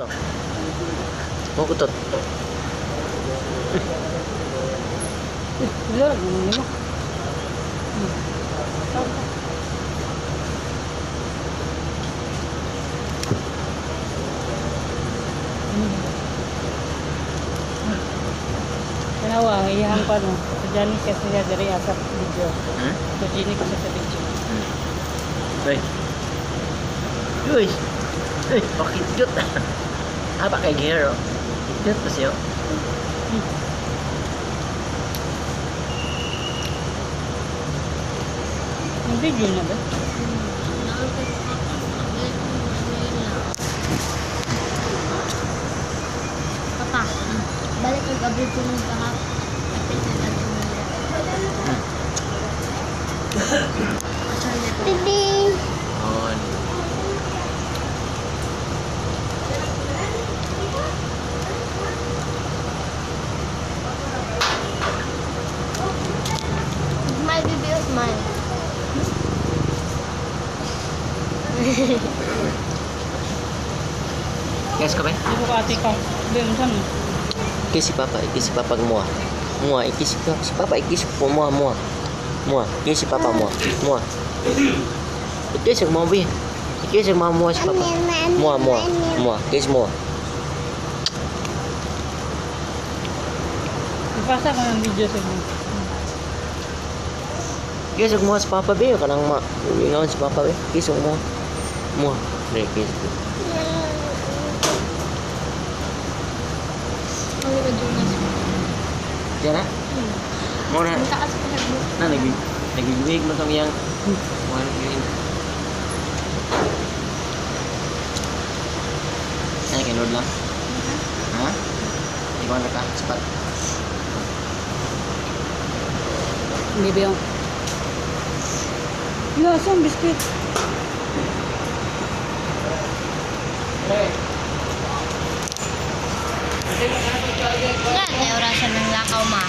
To. Mau kutot. Wala, ganun mo. Kanawa, iyahang pa no. Sa Johnny kasi niya dari asap video. Sa Johnny kasi sa video. Hey. Uy. Uy, bakit cute? Haba kay hair oh. Cute pa siya. Yung video na ba? Papa, balik ang gabi ko nung kahap. Ding! On. Smile, baby, oh, smile. Guys, kami. Hindi ko ka-ate ka. Hindi, saan? Ikis si papa mua. Mua, ikis si papa, ikis po mua. Mua, ikis si papa mua. Ikis ang mau bi. Ikis ang mau mua si papa. Mua, ikis mua. Ipasa ko ng video sa inyo. Ikis ang mua si papa bi, kanang ma. Ingawan si papa bi. Ikis ang mua. Mua, re ikis. Ang ito Jonas. Diyan na. Mau na. Ang taas ko na. Na nagigibig mo tong yang. Mau yun. Ay, kinod lang. Ha? Ikaw na ka, spot. Bibi yung. Yung asang biskuit. Wala, may orasan ng lakaw ma.